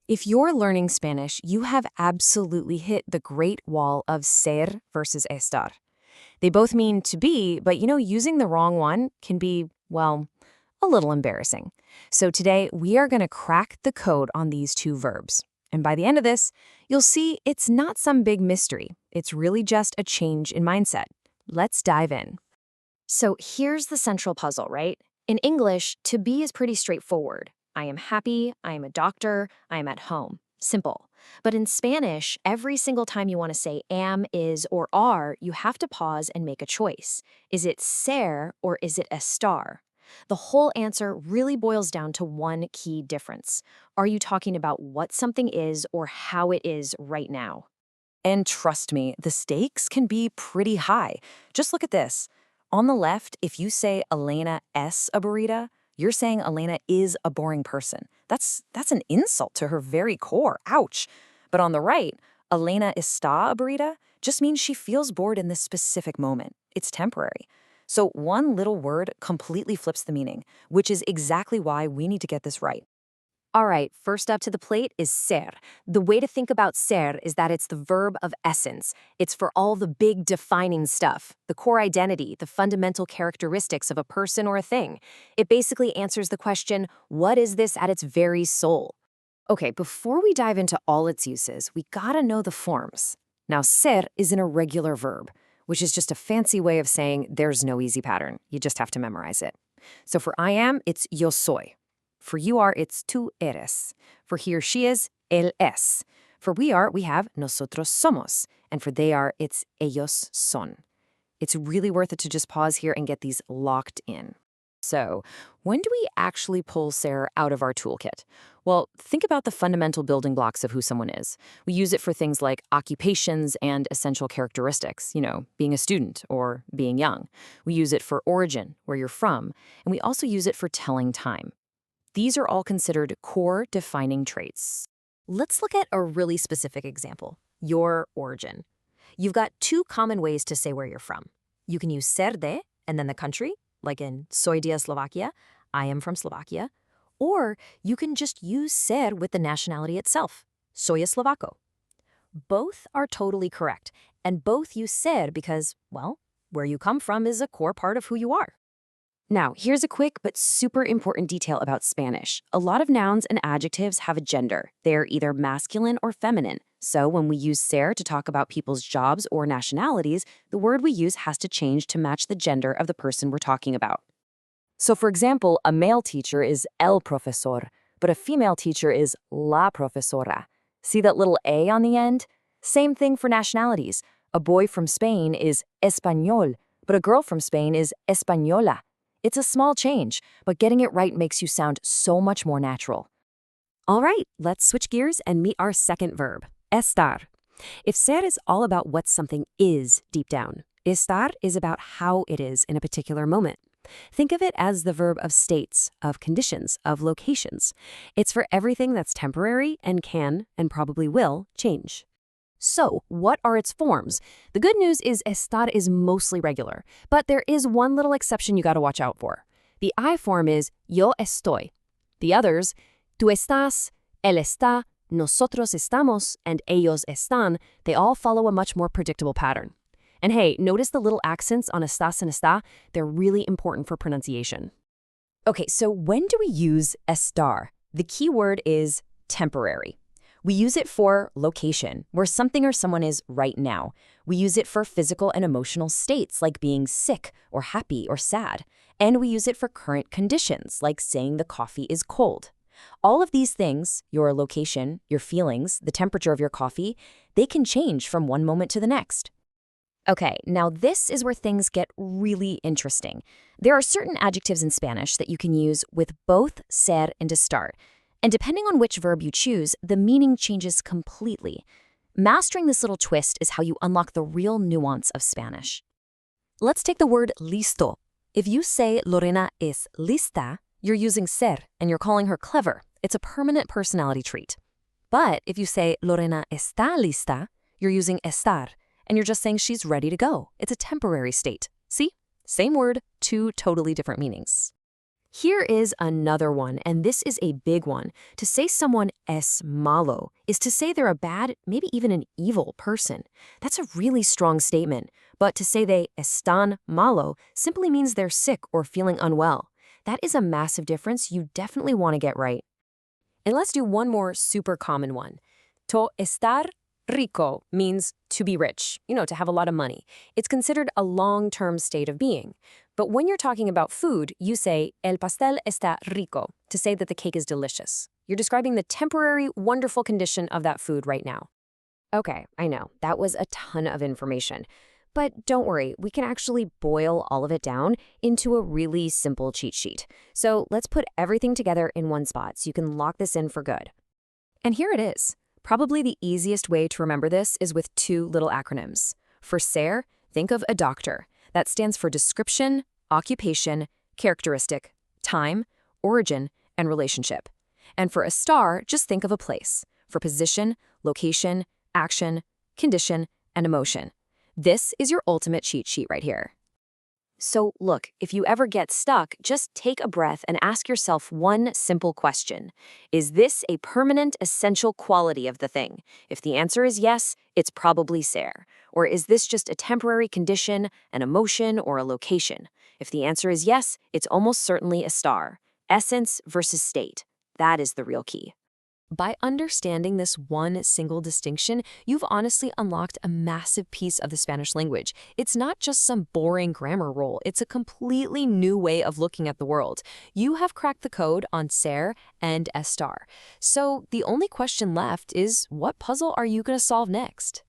If you're learning Spanish, you have absolutely hit the great wall of ser versus estar. They both mean to be, but using the wrong one can be, well, a little embarrassing. So today, we are going to crack the code on these two verbs. And by the end of this, you'll see it's not some big mystery. It's really just a change in mindset. Let's dive in. So here's the central puzzle, right? In English, to be is pretty straightforward. I am happy, I am a doctor, I am at home. Simple. But in Spanish, every single time you want to say am, is, or are, you have to pause and make a choice. Is it ser or is it estar? The whole answer really boils down to one key difference. Are you talking about what something is or how it is right now? And trust me, the stakes can be pretty high. Just look at this. On the left, if you say Elena es aburrida, you're saying Elena is a boring person. That's an insult to her very core. Ouch. But on the right, Elena está aburrida just means she feels bored in this specific moment. It's temporary. So one little word completely flips the meaning, which is exactly why we need to get this right. All right, first up to the plate is ser. The way to think about ser is that it's the verb of essence. It's for all the big defining stuff, the core identity, the fundamental characteristics of a person or a thing. It basically answers the question, what is this at its very soul? Okay, before we dive into all its uses, we gotta know the forms. Now, ser is an irregular verb, which is just a fancy way of saying there's no easy pattern. You just have to memorize it. So for I am, it's yo soy. For you are, it's tú eres. For he or she is, él es. For we are, we have nosotros somos. And for they are, it's ellos son. It's really worth it to just pause here and get these locked in. So, when do we actually pull ser out of our toolkit? Well, think about the fundamental building blocks of who someone is. We use it for things like occupations and essential characteristics, being a student or being young. We use it for origin, where you're from, and we also use it for telling time. These are all considered core defining traits. Let's look at a really specific example, your origin. You've got two common ways to say where you're from. You can use ser de, and then the country, like in soy de Slovakia, I am from Slovakia. Or you can just use ser with the nationality itself, soy eslovaco. Both are totally correct, and both use ser because, well, where you come from is a core part of who you are. Now, here's a quick but super important detail about Spanish. A lot of nouns and adjectives have a gender. They're either masculine or feminine. So when we use ser to talk about people's jobs or nationalities, the word we use has to change to match the gender of the person we're talking about. So for example, a male teacher is el profesor, but a female teacher is la profesora. See that little A on the end? Same thing for nationalities. A boy from Spain is español, but a girl from Spain is española. It's a small change, but getting it right makes you sound so much more natural. All right, let's switch gears and meet our second verb, estar. If ser is all about what something is deep down, estar is about how it is in a particular moment. Think of it as the verb of states, of conditions, of locations. It's for everything that's temporary and can, and probably will, change. So, what are its forms? The good news is estar is mostly regular, but there is one little exception you gotta watch out for. The I form is yo estoy. The others, tú estás, él está, nosotros estamos, and ellos están, they all follow a much more predictable pattern. And hey, notice the little accents on estás and está? They're really important for pronunciation. Okay, so when do we use estar? The key word is temporary. We use it for location, where something or someone is right now. We use it for physical and emotional states, like being sick or happy or sad. And we use it for current conditions, like saying the coffee is cold. All of these things, your location, your feelings, the temperature of your coffee, they can change from one moment to the next. Okay, now this is where things get really interesting. There are certain adjectives in Spanish that you can use with both ser and estar. And depending on which verb you choose, the meaning changes completely. Mastering this little twist is how you unlock the real nuance of Spanish. Let's take the word listo. If you say Lorena es lista, you're using ser and you're calling her clever. It's a permanent personality trait. But if you say Lorena está lista, you're using estar and you're just saying she's ready to go. It's a temporary state. See? Same word, two totally different meanings. Here is another one, and this is a big one. To say someone es malo is to say they're a bad, maybe even an evil person. That's a really strong statement. But to say they están malo simply means they're sick or feeling unwell. That is a massive difference you definitely want to get right. And let's do one more super common one. To estar rico means to be rich, to have a lot of money. It's considered a long-term state of being. But when you're talking about food, you say el pastel está rico, to say that the cake is delicious. You're describing the temporary, wonderful condition of that food right now. Okay, I know, that was a ton of information. But don't worry, we can actually boil all of it down into a really simple cheat sheet. So let's put everything together in one spot so you can lock this in for good. And here it is. Probably the easiest way to remember this is with two little acronyms. For ser, think of a doctor. That stands for description, occupation, characteristic, time, origin, and relationship. And for estar, just think of a place. For position, location, action, condition, and emotion. This is your ultimate cheat sheet right here. So look, if you ever get stuck, just take a breath and ask yourself one simple question. Is this a permanent, essential quality of the thing? If the answer is yes, it's probably ser. Or is this just a temporary condition, an emotion, or a location? If the answer is yes, it's almost certainly estar. Essence versus state. That is the real key. By understanding this one single distinction, you've honestly unlocked a massive piece of the Spanish language. It's not just some boring grammar rule, it's a completely new way of looking at the world. You have cracked the code on ser and estar. So the only question left is, what puzzle are you going to solve next?